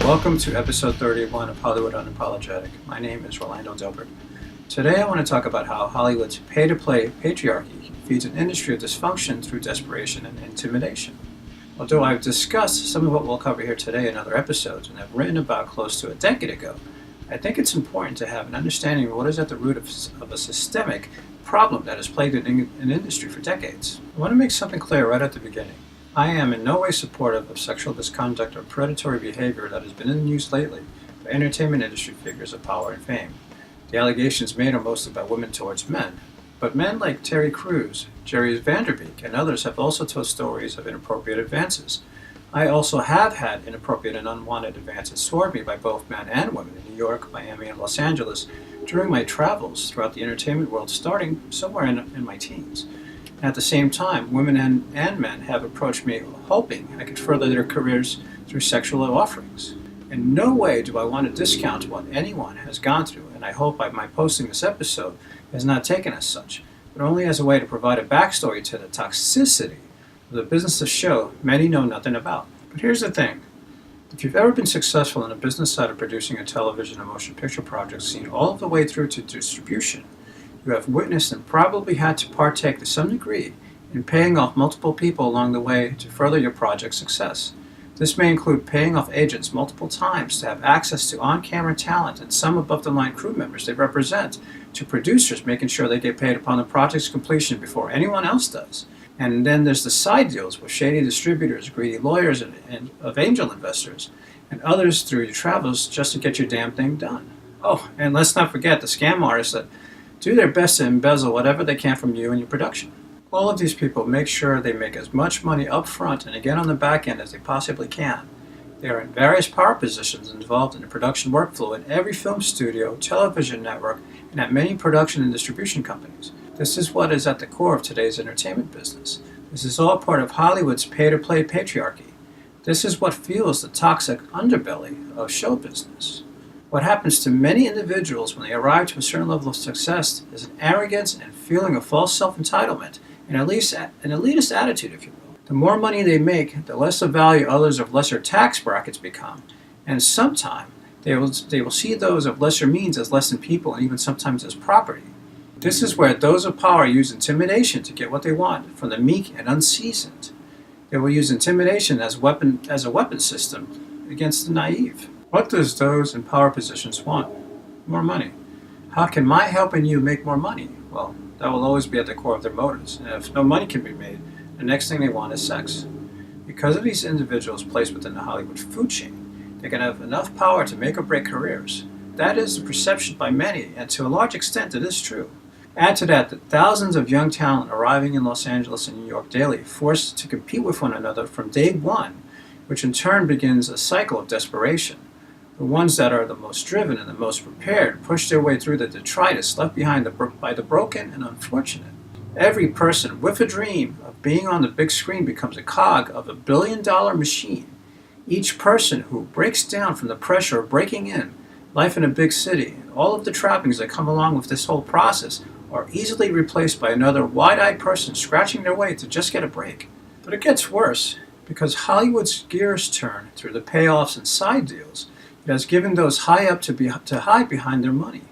Welcome to episode 31 of Hollywood Unapologetic. My name is Rolando Dilbert. Today I want to talk about how Hollywood's pay-to-play patriarchy feeds an industry of dysfunction through desperation and intimidation. Although I've discussed some of what we'll cover here today in other episodes and have written about close to a decade ago, I think it's important to have an understanding of what is at the root of a systemic problem that has plagued an industry for decades. I want to make something clear right at the beginning. I am in no way supportive of sexual misconduct or predatory behavior that has been in the news lately by entertainment industry figures of power and fame. The allegations made are mostly by women towards men, but men like Terry Crews, Jerry Vanderbeek, and others have also told stories of inappropriate advances. I also have had inappropriate and unwanted advances toward me by both men and women in New York, Miami, and Los Angeles during my travels throughout the entertainment world starting somewhere in my teens. At the same time, women and men have approached me hoping I could further their careers through sexual offerings. In no way do I want to discount what anyone has gone through, and I hope by my posting this episode is not taken as such, but only as a way to provide a backstory to the toxicity of the business of show many know nothing about. But here's the thing. If you've ever been successful in the business side of producing a television and motion picture project seen all of the way through to distribution, you have witnessed and probably had to partake to some degree in paying off multiple people along the way to further your project's success. This may include paying off agents multiple times to have access to on-camera talent and some above-the-line crew members they represent, to producers making sure they get paid upon the project's completion before anyone else does. And then there's the side deals with shady distributors, greedy lawyers, and of angel investors, and others through your travels just to get your damn thing done. Oh, and let's not forget the scam artists that do their best to embezzle whatever they can from you and your production. All of these people make sure they make as much money up front and again on the back end as they possibly can. They are in various power positions involved in the production workflow in every film studio, television network, and at many production and distribution companies. This is what is at the core of today's entertainment business. This is all part of Hollywood's pay-to-play patriarchy. This is what fuels the toxic underbelly of show business. What happens to many individuals when they arrive to a certain level of success is an arrogance and feeling of false self-entitlement, and at least an elitist attitude, if you will. The more money they make, the less of value others of lesser tax brackets become, and sometime they will see those of lesser means as less than people and even sometimes as property. This is where those of power use intimidation to get what they want from the meek and unseasoned. They will use intimidation as a weapon system against the naive. What does those in power positions want? More money. How can my helping you make more money? Well, that will always be at the core of their motives. And if no money can be made, the next thing they want is sex. Because of these individuals placed within the Hollywood food chain, they can have enough power to make or break careers. That is the perception by many, and to a large extent it is true. Add to that the thousands of young talent arriving in Los Angeles and New York daily, forced to compete with one another from day one, which in turn begins a cycle of desperation. The ones that are the most driven and the most prepared push their way through the detritus left behind by the broken and unfortunate. Every person with a dream of being on the big screen becomes a cog of a billion-dollar machine. Each person who breaks down from the pressure of breaking in, life in a big city, and all of the trappings that come along with this whole process are easily replaced by another wide-eyed person scratching their way to just get a break. But it gets worse, because Hollywood's gears turn through the payoffs and side deals. It has given those high up to hide behind their money.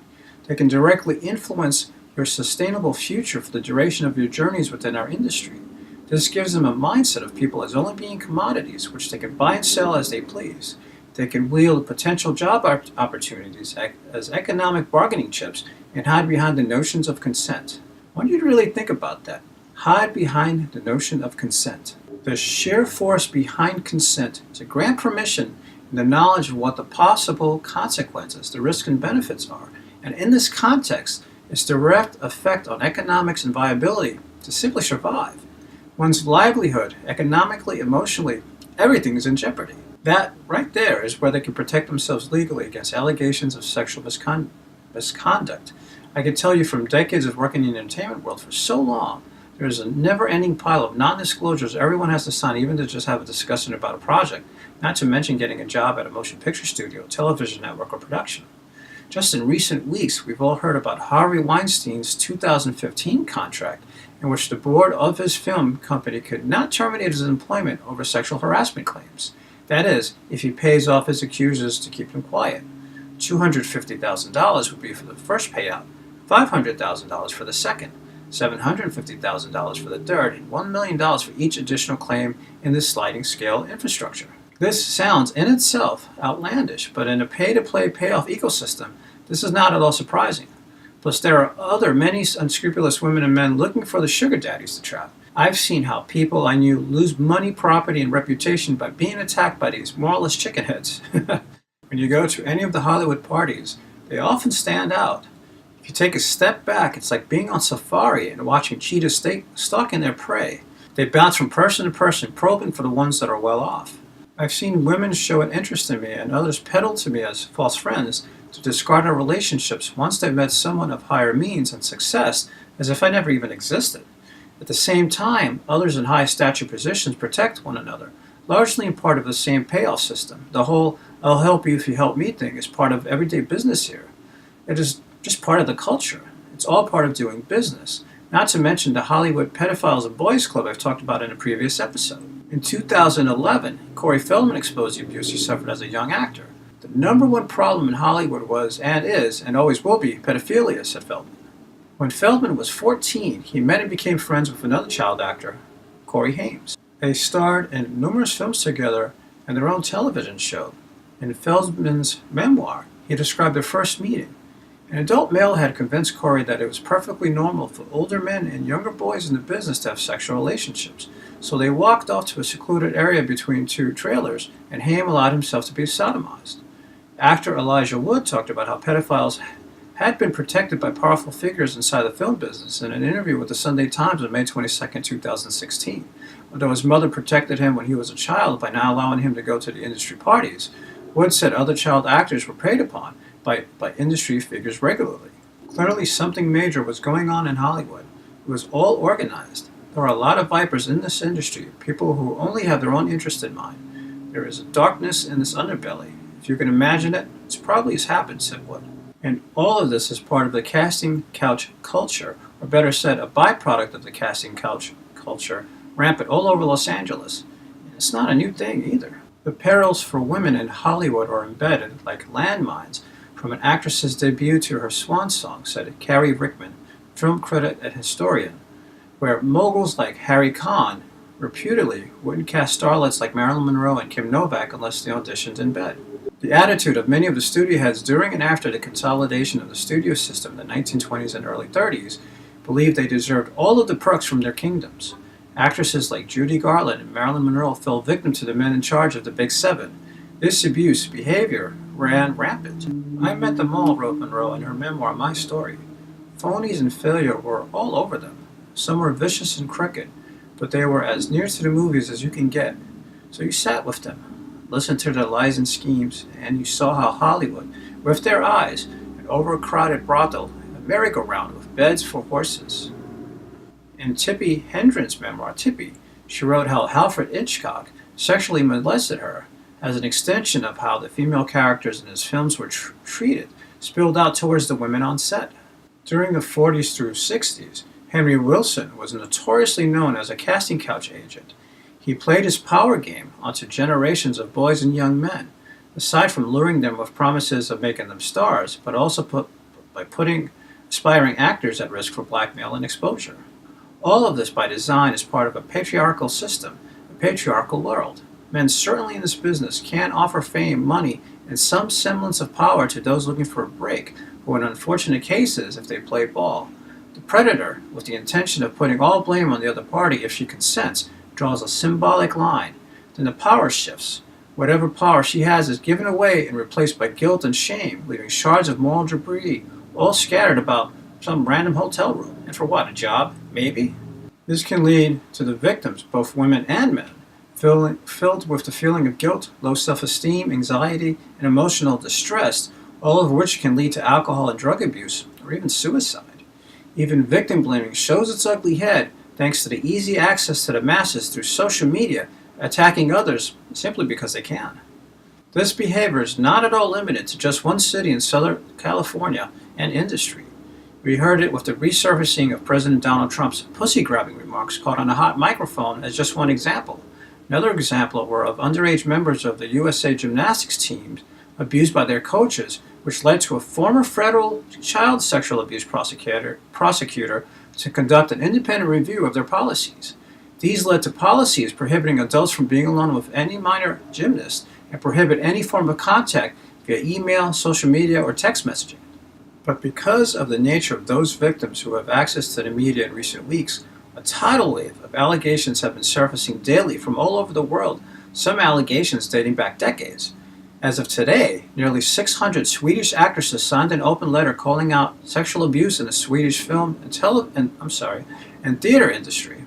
They can directly influence your sustainable future for the duration of your journeys within our industry. This gives them a mindset of people as only being commodities, which they can buy and sell as they please. They can wield potential job opportunities as economic bargaining chips and hide behind the notions of consent. I want you to really think about that. Hide behind the notion of consent. The sheer force behind consent to grant permission, the knowledge of what the possible consequences, the risks and benefits are, and in this context, its direct effect on economics and viability to simply survive. One's livelihood, economically, emotionally, everything is in jeopardy. That right there is where they can protect themselves legally against allegations of sexual misconduct. I can tell you from decades of working in the entertainment world for so long, there is a never-ending pile of non-disclosures everyone has to sign even to just have a discussion about a project, not to mention getting a job at a motion picture studio, television network, or production. Just in recent weeks, we've all heard about Harvey Weinstein's 2015 contract, in which the board of his film company could not terminate his employment over sexual harassment claims. That is, if he pays off his accusers to keep them quiet. $250,000 would be for the first payout, $500,000 for the second, $750,000 for the third, and $1 million for each additional claim in this sliding scale infrastructure. This sounds in itself outlandish, but in a pay-to-play payoff ecosystem, this is not at all surprising. Plus, there are many unscrupulous women and men looking for the sugar daddies to trap. I've seen how people I knew lose money, property, and reputation by being attacked by these moralist chickenheads. When you go to any of the Hollywood parties, they often stand out. If you take a step back, it's like being on safari and watching cheetahs stalking their prey. They bounce from person to person, probing for the ones that are well off. I've seen women show an interest in me and others peddle to me as false friends to discard our relationships once they've met someone of higher means and success as if I never even existed. At the same time, others in high stature positions protect one another, largely in part of the same payoff system. The whole "I'll help you if you help me" thing is part of everyday business here. It is just part of the culture. It's all part of doing business, not to mention the Hollywood Pedophiles and Boys Club I've talked about in a previous episode. In 2011, Corey Feldman exposed the abuse he suffered as a young actor. The number one problem in Hollywood was, and is, and always will be, pedophilia, said Feldman. When Feldman was 14, he met and became friends with another child actor, Corey Haim. They starred in numerous films together and their own television show. In Feldman's memoir, he described their first meeting. An adult male had convinced Corey that it was perfectly normal for older men and younger boys in the business to have sexual relationships. So they walked off to a secluded area between two trailers, and Haim allowed himself to be sodomized. Actor Elijah Wood talked about how pedophiles had been protected by powerful figures inside the film business in an interview with the Sunday Times on May 22, 2016. Although his mother protected him when he was a child by not allowing him to go to the industry parties, Wood said other child actors were preyed upon by industry figures regularly. Clearly something major was going on in Hollywood. It was all organized. There are a lot of vipers in this industry, people who only have their own interest in mind. There is a darkness in this underbelly. If you can imagine it, it's probably has happened, said Wood. And all of this is part of the casting couch culture, or better said, a byproduct of the casting couch culture, rampant all over Los Angeles. And it's not a new thing either. The perils for women in Hollywood are embedded like landmines from an actress's debut to her swan song, said Carrie Rickman, film critic and historian, where moguls like Harry Kahn reputedly wouldn't cast starlets like Marilyn Monroe and Kim Novak unless they auditioned in bed. The attitude of many of the studio heads during and after the consolidation of the studio system in the 1920s and early 30s believed they deserved all of the perks from their kingdoms. Actresses like Judy Garland and Marilyn Monroe fell victim to the men in charge of the Big Seven. This abuse behavior ran rampant. I met them all, wrote Monroe in her memoir, My Story. Phonies and failure were all over them. Some were vicious and crooked, but they were as near to the movies as you can get. So you sat with them, listened to their lies and schemes, and you saw how Hollywood, with their eyes, an overcrowded brothel, a merry-go-round with beds for horses. In Tippi Hedren's memoir, Tippi, she wrote how Alfred Hitchcock sexually molested her as an extension of how the female characters in his films were treated, spilled out towards the women on set. During the 40s through 60s, Henry Wilson was notoriously known as a casting couch agent. He played his power game onto generations of boys and young men, aside from luring them with promises of making them stars, but also by putting aspiring actors at risk for blackmail and exposure. All of this by design is part of a patriarchal system, a patriarchal world. Men certainly in this business can offer fame, money, and some semblance of power to those looking for a break, or in unfortunate cases, if they play ball. The predator, with the intention of putting all blame on the other party if she consents, draws a symbolic line. Then the power shifts. Whatever power she has is given away and replaced by guilt and shame, leaving shards of moral debris all scattered about some random hotel room. And for what, a job? Maybe? This can lead to the victims, both women and men, filled with the feeling of guilt, low self-esteem, anxiety, and emotional distress, all of which can lead to alcohol and drug abuse, or even suicide. Even victim blaming shows its ugly head thanks to the easy access to the masses through social media, attacking others simply because they can. This behavior is not at all limited to just one city in Southern California and industry. We heard it with the resurfacing of President Donald Trump's pussy-grabbing remarks caught on a hot microphone as just one example. Another example were of underage members of the USA gymnastics teams abused by their coaches, which led to a former federal child sexual abuse prosecutor to conduct an independent review of their policies. These led to policies prohibiting adults from being alone with any minor gymnast and prohibit any form of contact via email, social media, or text messaging. But because of the nature of those victims who have access to the media in recent weeks, a tidal wave of allegations have been surfacing daily from all over the world, some allegations dating back decades. As of today, nearly 600 Swedish actresses signed an open letter calling out sexual abuse in the Swedish film and theater industry.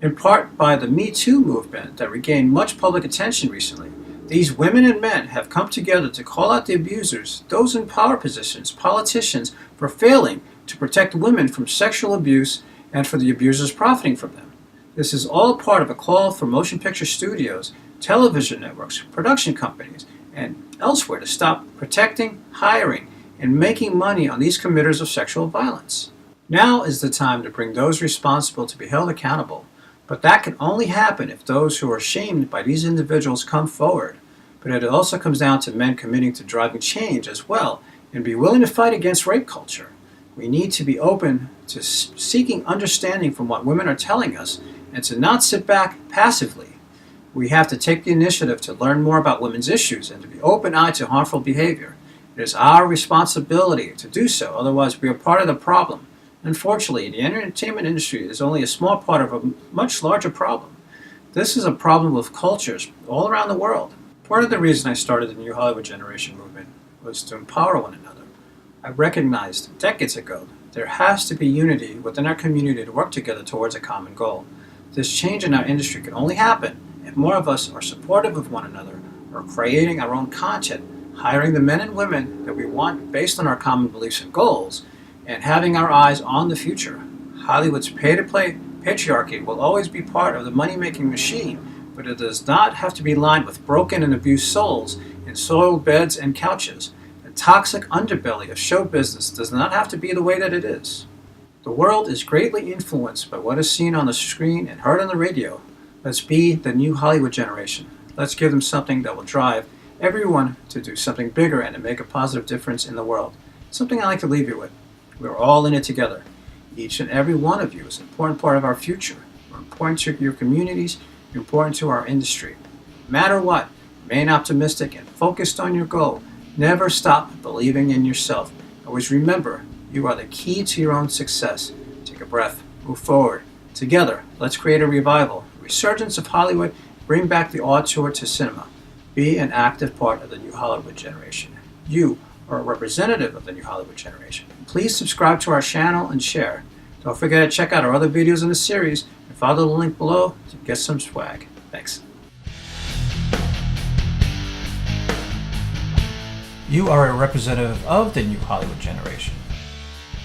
In part by the Me Too movement that regained much public attention recently, these women and men have come together to call out the abusers, those in power positions, politicians, for failing to protect women from sexual abuse and for the abusers profiting from them. This is all part of a call for motion picture studios, television networks, production companies, and elsewhere to stop protecting, hiring, and making money on these committers of sexual violence. Now is the time to bring those responsible to be held accountable, but that can only happen if those who are shamed by these individuals come forward. But it also comes down to men committing to driving change as well and be willing to fight against rape culture. We need to be open to seeking understanding from what women are telling us and to not sit back passively. We have to take the initiative to learn more about women's issues and to be open-eyed to harmful behavior. It is our responsibility to do so, otherwise we are part of the problem. Unfortunately, the entertainment industry is only a small part of a much larger problem. This is a problem with cultures all around the world. Part of the reason I started the New Hollywood Generation movement was to empower one another. I recognized decades ago there has to be unity within our community to work together towards a common goal. This change in our industry can only happen if more of us are supportive of one another, are creating our own content, hiring the men and women that we want based on our common beliefs and goals, and having our eyes on the future. Hollywood's pay-to-play patriarchy will always be part of the money-making machine, but it does not have to be lined with broken and abused souls in soiled beds and couches. The toxic underbelly of show business does not have to be the way that it is. The world is greatly influenced by what is seen on the screen and heard on the radio. Let's be the new Hollywood generation. Let's give them something that will drive everyone to do something bigger and to make a positive difference in the world. Something I like to leave you with. We're all in it together. Each and every one of you is an important part of our future. You're important to your communities. You're important to our industry. No matter what, remain optimistic and focused on your goal. Never stop believing in yourself. Always remember, you are the key to your own success. Take a breath. Move forward. Together, let's create a revival, a resurgence of Hollywood, bring back the auteur to cinema. Be an active part of the New Hollywood Generation. You are a representative of the New Hollywood Generation. Please subscribe to our channel and share. Don't forget to check out our other videos in the series and follow the link below to get some swag. Thanks. You are a representative of the New Hollywood Generation.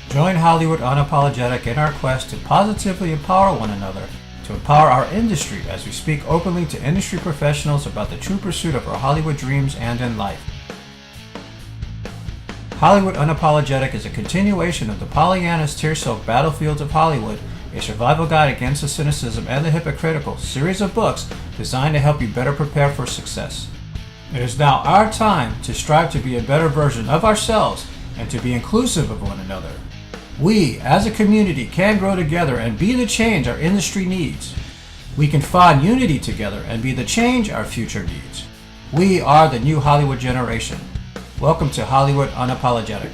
Join Hollywood Unapologetic in our quest to positively empower one another, to empower our industry as we speak openly to industry professionals about the true pursuit of our Hollywood dreams and in life. Hollywood Unapologetic is a continuation of the Pollyanna's tear-soaked Battlefields of Hollywood, a survival guide against the cynicism and the hypocritical series of books designed to help you better prepare for success. It is now our time to strive to be a better version of ourselves and to be inclusive of one another. We, as a community, can grow together and be the change our industry needs. We can find unity together and be the change our future needs. We are the New Hollywood Generation. Welcome to Hollywood Unapologetic.